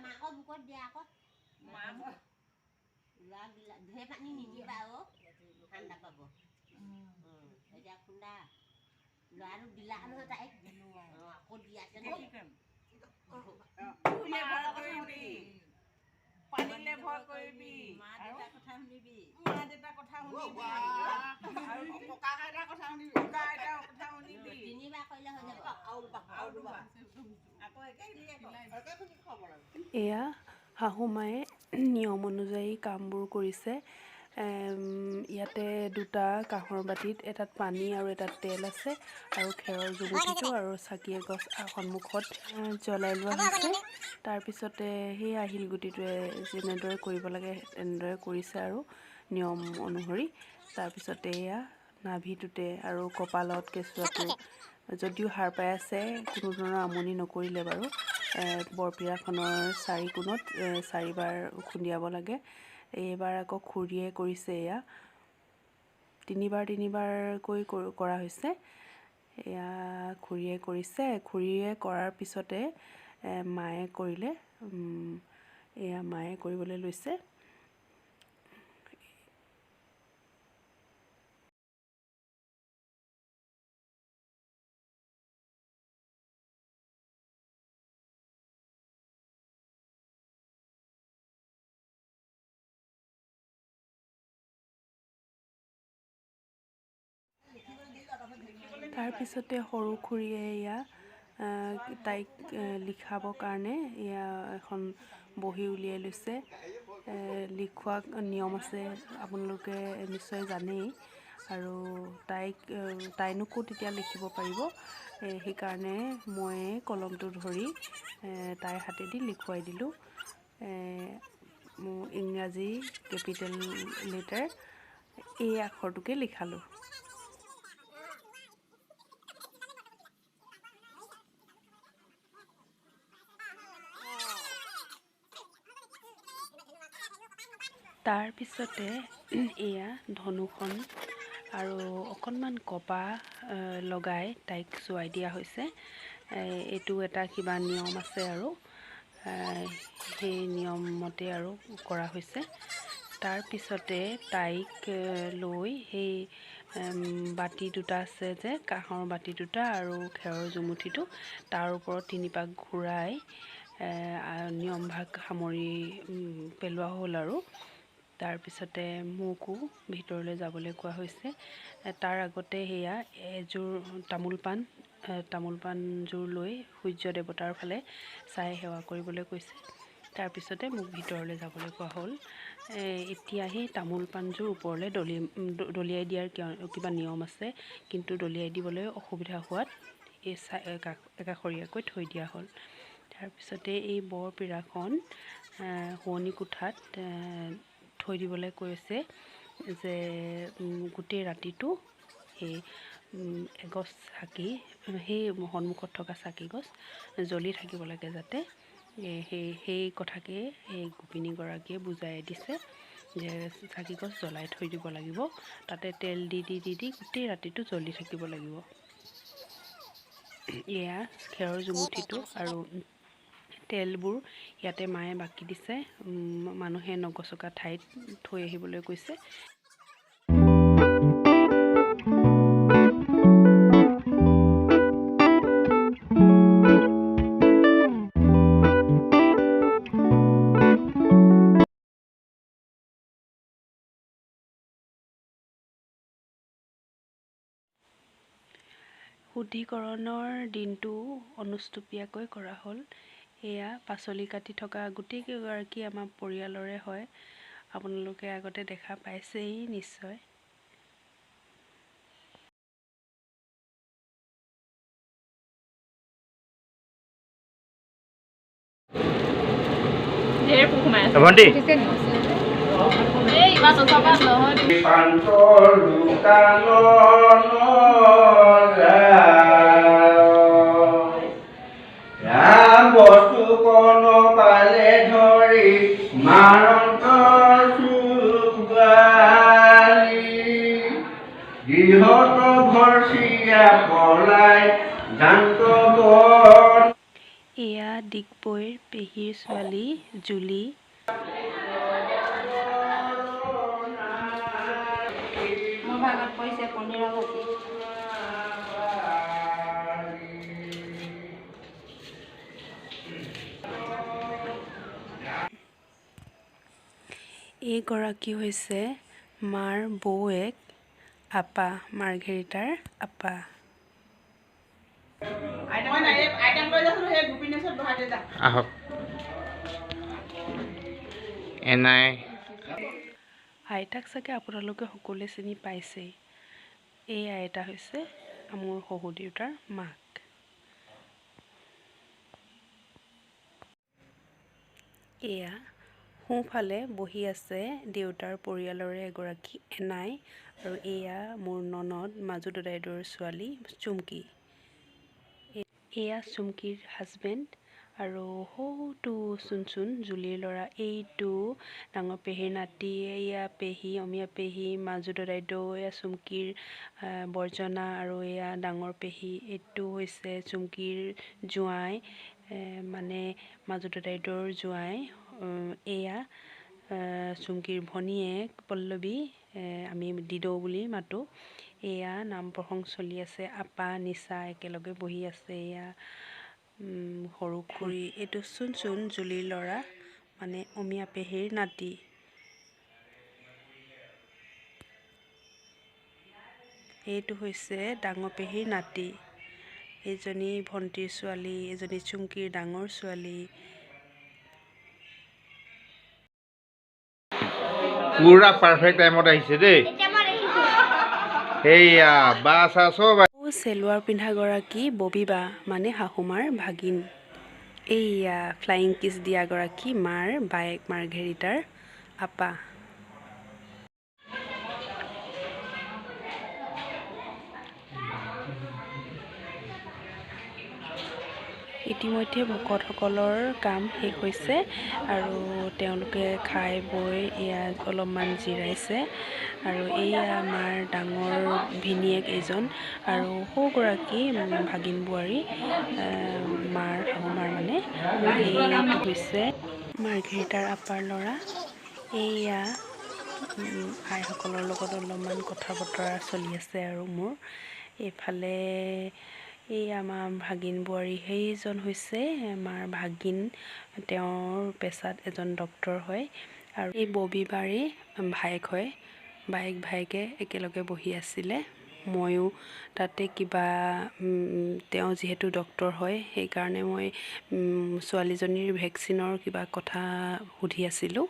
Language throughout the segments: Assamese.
মাকক বুকত দিয়া আকৌ ঢেৰ পানী নিদিবা ঠাণ্ডা পাব এতিয়া খুন্দা ল'ৰাটো দিলা নহয় তাইক আকৌ দিয়া পানীলে ভয় কৰিবি মা দেউতাৰ কথা শুনিবি আৰু ককা আইতাৰ কথা শুনিবি তিনিবাৰ কৰিলে হৈ যাব আকৌ একেখিনি খুৱাব লাগে এয়া শাহুমায়ে নিয়ম অনুযায়ী কামবোৰ কৰিছে ইয়াতে দুটা কাঁহৰ বাটিত এটাত পানী আৰু এটাত তেল আছে আৰু খেৰৰ জুমুঠিটো আৰু চাকি এগছ সন্মুখত জ্বলাই লোৱা হৈছে তাৰপিছতে সেই শিলগুটিটোৱে যেনেদৰে কৰিব লাগে তেনেদৰে কৰিছে আৰু নিয়ম অনুসৰি তাৰপিছতে এয়া নাভিটোতে আৰু কপালত কেঁচুৱাটো যদিও সাৰ পাই আছে কোনো ধৰণৰ আমনি নকৰিলে বাৰু বৰপীৰাখনৰ চাৰি কোণত চাৰিবাৰ খুন্দিয়াব লাগে এইবাৰ আকৌ খুৰীয়ে কৰিছে এয়া তিনিবাৰকৈ কৰা হৈছে এয়া খুৰীয়ে কৰিছে খুৰীয়ে কৰাৰ পিছতে মায়ে কৰিলে এয়া মায়ে কৰিবলৈ লৈছে তাৰপিছতে সৰু খুৰীয়ে এয়া তাইক লিখাবৰ কাৰণে এয়া এখন বহী উলিয়াই লৈছে লিখোৱা নিয়ম আছে আপোনালোকে নিশ্চয় জানেই আৰু তাইনো ক'ত এতিয়া লিখিব পাৰিব সেইকাৰণে মই কলমটো ধৰি তাইৰ হাতেদি লিখুৱাই দিলোঁ ইংৰাজী কেপিটেল লেটাৰ এই আখৰটোকে লিখালোঁ তাৰপিছতে এয়া ধনুখন আৰু অকণমান কপা লগাই তাইক চোৱাই দিয়া হৈছে এইটো এটা কিবা নিয়ম আছে আৰু সেই নিয়মমতে আৰু কৰা হৈছে তাৰপিছতে তাইক লৈ সেই বাতি দুটা আছে যে কাঁহৰ বাতি দুটা আৰু খেৰৰ জুমুঠিটো তাৰ ওপৰত তিনিপাক ঘূৰাই নিয়মভাগ সামৰি পেলোৱা হ'ল আৰু তাৰপিছতে মোকো ভিতৰলৈ যাবলৈ কোৱা হৈছে তাৰ আগতে সেয়া এযোৰ তামোল পাণযোৰ লৈ সূৰ্য দেৱতাৰ ফালে চাই সেৱা কৰিবলৈ কৈছে তাৰপিছতে মোক ভিতৰলৈ যাবলৈ কোৱা হ'ল এতিয়া সেই তামোল পাণযোৰ ওপৰলৈ দলিয়াই দিয়াৰ কিবা নিয়ম আছে কিন্তু দলিয়াই দিবলৈ অসুবিধা হোৱাত এই একাষৰীয়াকৈ থৈ দিয়া হ'ল তাৰপিছতে এই বৰপীৰাখন শোৱনি কোঠাত থৈ দিবলৈ কৈছে যে গোটেই ৰাতিটো সেই এগছ চাকি সেই সন্মুখত থকা চাকিগছ জ্বলি থাকিব লাগে যাতে সেই কথাকে সেই গোপিনীগৰাকীয়ে বুজাই দিছে যে চাকিগছ জ্বলাই থৈ দিব লাগিব তাতে তেল দি গোটেই ৰাতিটো জ্বলি থাকিব লাগিব এয়া খেৰৰ জুমুঠিটো আৰু তেলবোৰ ইয়াতে মায়ে বাকি দিছে মানুহে নগছকা ঠাইত থৈ আহিবলৈ কৈছে শুদ্ধিকৰণৰ দিনটো অনুষ্টুপীয়াকৈ কৰা হ'ল এয়া পাচলি কাটি থকা গোটেইকেইগৰাকী আমাৰ পৰিয়ালৰে হয় আপোনালোকে আগতে দেখা পাইছেই নিশ্চয় ভণ্টি বস্তু কোন পালে ধৰি মানন্ত সুগালি গৃহত ঘৰ চিয়া পলাই এয়া ডিগবৈৰ পেহীৰ ছোৱালী জুলি। মোৰ ভাগত পৰিছে পনীৰৰ ভাজি। এইগৰাকী হৈছে মাৰ বৌৱেক, আপা, মাৰ্ঘেৰিটাৰ আপা। আহক এনাই আইতাক চাগে আপোনালোকে সকলোৱে চিনি পাইছেই। এই আইতা হৈছে মোৰ শহুৰ দেউতাৰ মাক। এয়া সোঁফালে বহি আছে দেউতাৰ পৰিয়ালৰে এগৰাকী এনাই, আৰু এয়া মোৰ ননদ মাজু দদাইদেউৰ ছোৱালী চুমকি। এয়া চুমকিৰ হাজবেণ্ড, আৰু সৌটো চুন জুলিৰ ল'ৰা, এইটো ডাঙৰ পেহীৰ নাতি, এয়া পেহী অমীয়া পেহী, মাজু দদাইদেউ, এয়া চুমকিৰ বৰ্জনা, আৰু এয়া ডাঙৰ পেহী। এইটো হৈছে চুমকিৰ জোঁৱাই, মানে মাজু দদাইদেউৰ জোঁৱাই। এয়া চুমকিৰ ভনীয়েক পল্লৱী, আমি দিদৌ বুলি মাতোঁ। এয়া নাম প্ৰসংগ চলি আছে, আপা নিচা একেলগে বহি আছে। এয়া সৰু খুৰী, এইটো চুন জুলিৰ ল'ৰা, মানে অমীয়া পেহীৰ নাতি। এইটো হৈছে ডাঙৰ পেহীৰ নাতি, এইজনী ভণ্টিৰ ছোৱালী, এজনী চুমকিৰ ডাঙৰ ছোৱালী। পুৰা পাৰফেক্ট টাইমত আহিছে দেই। সেইয়া বা চা চব চেলোৱাৰ পিন্ধাগৰাকী ববী বা, মানে শাহুমাৰ ভাগিন। এইয়া ফ্লাইং কিছ দিয়াগৰাকী মাৰ বায়েক, মাৰ্ঘেৰিটাৰ আপা। ইতিমধ্যে ভকতসকলৰ কাম শেষ হৈছে, আৰু তেওঁলোকে খাই বৈ এয়া অলপমান জিৰাইছে। আৰু এইয়া আমাৰ ডাঙৰ ভিনীয়েক এইজন, আৰু সৌগৰাকী ভাগিন বোৱাৰী, শাহুমাৰ মানে। এইটো হৈছে মাৰ্ঘেৰিটাৰ আপাৰ ল'ৰা। এইয়া আইসকলৰ লগত অলপমান কথা বতৰা চলি আছে। আৰু মোৰ এইফালে এই আমাৰ ভাগিন বোৱাৰী, সেইজন হৈছে আমাৰ ভাগিন, তেওঁৰ পেছাত এজন ডক্তৰ হয়। আৰু এই ববী বাৰী ভায়েক হয়, ভায়েকে একেলগে বহি আছিলে। ময়ো তাতে কিবা, তেওঁ যিহেতু ডক্তৰ হয়, সেইকাৰণে মই ছোৱালীজনীৰ ভেকচিনৰ কিবা কথা সুধি আছিলোঁ।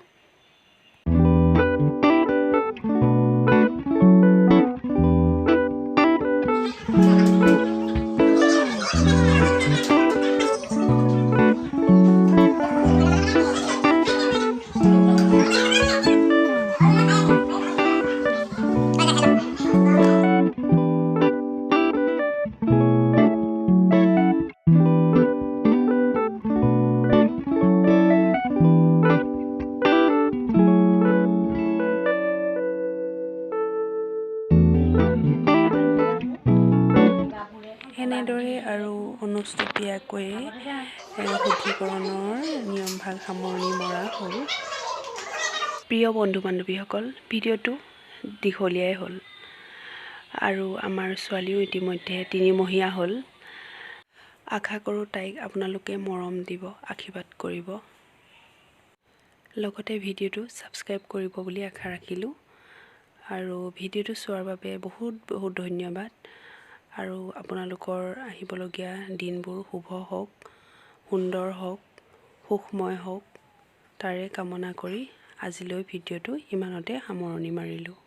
এনেদৰে আৰু অনুষ্টুপীয়াকৈয়ে শুদ্ধিকৰণৰ নিয়মভাগ সামৰণি মৰা হ'ল। প্ৰিয় বন্ধু বান্ধৱীসকল, ভিডিঅ'টো দীঘলীয়াই হ'ল, আৰু আমাৰ ছোৱালীও ইতিমধ্যে 3 মহীয়া হ'ল। আশা কৰোঁ তাইক আপোনালোকে মৰম দিব, আশীৰ্বাদ কৰিব। লগতে ভিডিঅ'টো ছাবস্ক্ৰাইব কৰিব বুলি আশা ৰাখিলোঁ। আৰু ভিডিঅ'টো চোৱাৰ বাবে বহুত বহুত ধন্যবাদ। আৰু আপোনালোকৰ আহিবলগীয়া দিনবোৰ শুভ হওক, সুন্দৰ হওক, সুখময় হওক, তাৰে কামনা কৰি আজিলৈ ভিডিঅ'টো ইমানতে সামৰণি মাৰিলোঁ।